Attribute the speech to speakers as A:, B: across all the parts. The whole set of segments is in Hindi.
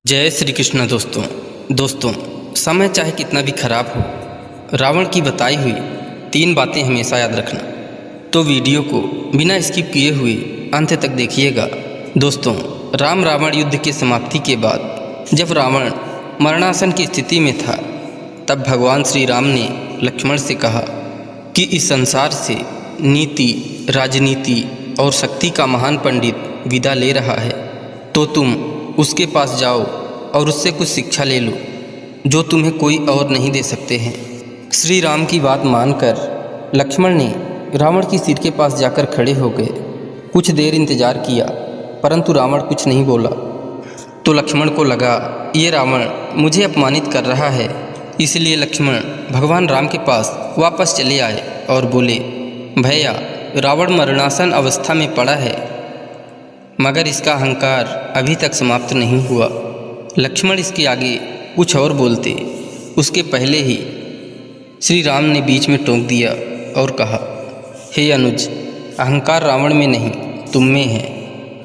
A: जय श्री कृष्ण। दोस्तों समय चाहे कितना भी खराब हो, रावण की बताई हुई 3 बातें हमेशा याद रखना। तो वीडियो को बिना स्किप किए हुए अंत तक देखिएगा। दोस्तों, राम रावण युद्ध की समाप्ति के बाद जब रावण मरणासन की स्थिति में था, तब भगवान श्री राम ने लक्ष्मण से कहा कि इस संसार से नीति, राजनीति और शक्ति का महान पंडित विदा ले रहा है, तो तुम उसके पास जाओ और उससे कुछ शिक्षा ले लो जो तुम्हें कोई और नहीं दे सकते हैं। श्री राम की बात मानकर लक्ष्मण ने रावण की सिर के पास जाकर खड़े हो गए। कुछ देर इंतजार किया, परंतु रावण कुछ नहीं बोला। तो लक्ष्मण को लगा ये रावण मुझे अपमानित कर रहा है। इसलिए लक्ष्मण भगवान राम के पास वापस चले आए और बोले, भैया, रावण मरणासन अवस्था में पड़ा है, मगर इसका अहंकार अभी तक समाप्त नहीं हुआ। लक्ष्मण इसके आगे कुछ और बोलते, उसके पहले ही श्री राम ने बीच में टोक दिया और कहा, हे अनुज, अहंकार रावण में नहीं तुम में है,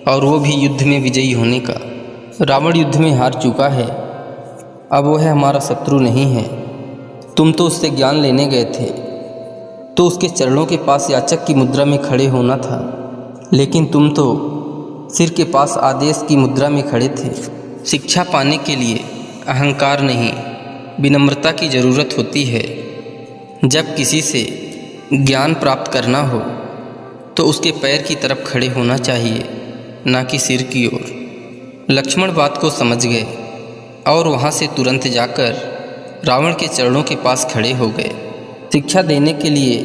A: और वो भी युद्ध में विजयी होने का। रावण युद्ध में हार चुका है, अब वो है हमारा शत्रु नहीं है। तुम तो उससे ज्ञान लेने गए थे, तो उसके चरणों के पास याचक की मुद्रा में खड़े होना था, लेकिन तुम तो सिर के पास आदेश की मुद्रा में खड़े थे। शिक्षा पाने के लिए अहंकार नहीं, विनम्रता की ज़रूरत होती है। जब किसी से ज्ञान प्राप्त करना हो तो उसके पैर की तरफ खड़े होना चाहिए, ना कि सिर की ओर। लक्ष्मण बात को समझ गए और वहाँ से तुरंत जाकर रावण के चरणों के पास खड़े हो गए, शिक्षा देने के लिए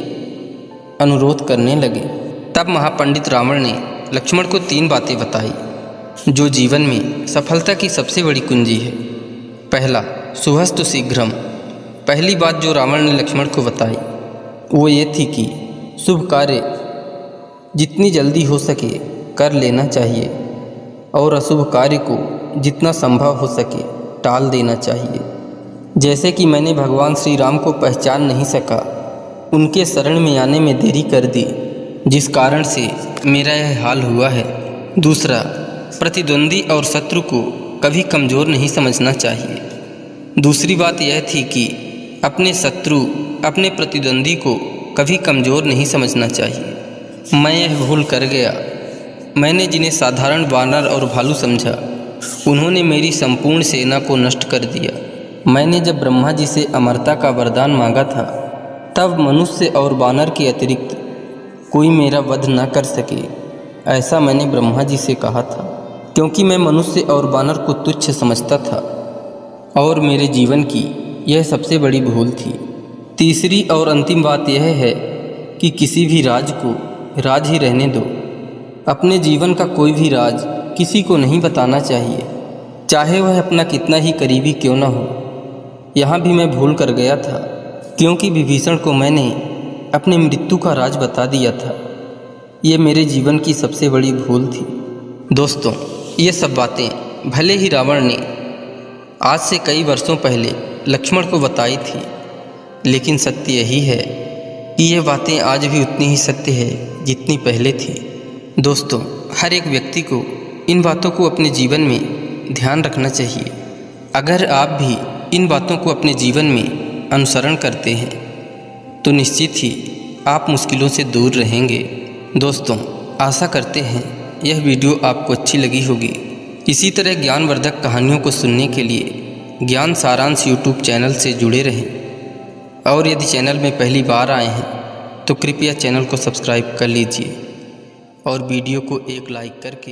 A: अनुरोध करने लगे। तब महापंडित रावण ने लक्ष्मण को 3 बातें बताई जो जीवन में सफलता की सबसे बड़ी कुंजी है। पहला, शुभस्तु शीघ्रम। पहली बात जो रावण ने लक्ष्मण को बताई वो ये थी कि शुभ कार्य जितनी जल्दी हो सके कर लेना चाहिए और अशुभ कार्य को जितना संभव हो सके टाल देना चाहिए। जैसे कि मैंने भगवान श्री राम को पहचान नहीं सका, उनके शरण में आने में देरी कर दी, जिस कारण से मेरा यह हाल हुआ है। दूसरा, प्रतिद्वंदी और शत्रु को कभी कमज़ोर नहीं समझना चाहिए। दूसरी बात यह थी कि अपने शत्रु, अपने प्रतिद्वंदी को कभी कमज़ोर नहीं समझना चाहिए। मैं यह भूल कर गया। मैंने जिन्हें साधारण वानर और भालू समझा, उन्होंने मेरी संपूर्ण सेना को नष्ट कर दिया। मैंने जब ब्रह्मा जी से अमरता का वरदान मांगा था, तब मनुष्य और वानर के अतिरिक्त कोई मेरा वध न कर सके, ऐसा मैंने ब्रह्मा जी से कहा था, क्योंकि मैं मनुष्य और वानर को तुच्छ समझता था और मेरे जीवन की यह सबसे बड़ी भूल थी। तीसरी और अंतिम बात यह है कि किसी भी राज को राज ही रहने दो। अपने जीवन का कोई भी राज किसी को नहीं बताना चाहिए, चाहे वह अपना कितना ही करीबी क्यों न हो। यहाँ भी मैं भूल कर गया था, क्योंकि विभीषण को मैंने अपने मृत्यु का राज बता दिया था। ये मेरे जीवन की सबसे बड़ी भूल थी। दोस्तों, ये सब बातें भले ही रावण ने आज से कई वर्षों पहले लक्ष्मण को बताई थी, लेकिन सत्य यही है कि ये बातें आज भी उतनी ही सत्य है जितनी पहले थी। दोस्तों, हर एक व्यक्ति को इन बातों को अपने जीवन में ध्यान रखना चाहिए। अगर आप भी इन बातों को अपने जीवन में अनुसरण करते हैं तो निश्चित ही आप मुश्किलों से दूर रहेंगे। दोस्तों, आशा करते हैं यह वीडियो आपको अच्छी लगी होगी। इसी तरह ज्ञानवर्धक कहानियों को सुनने के लिए ज्ञान सारांश यूट्यूब चैनल से जुड़े रहें। और यदि चैनल में पहली बार आए हैं तो कृपया चैनल को सब्सक्राइब कर लीजिए और वीडियो को एक लाइक करके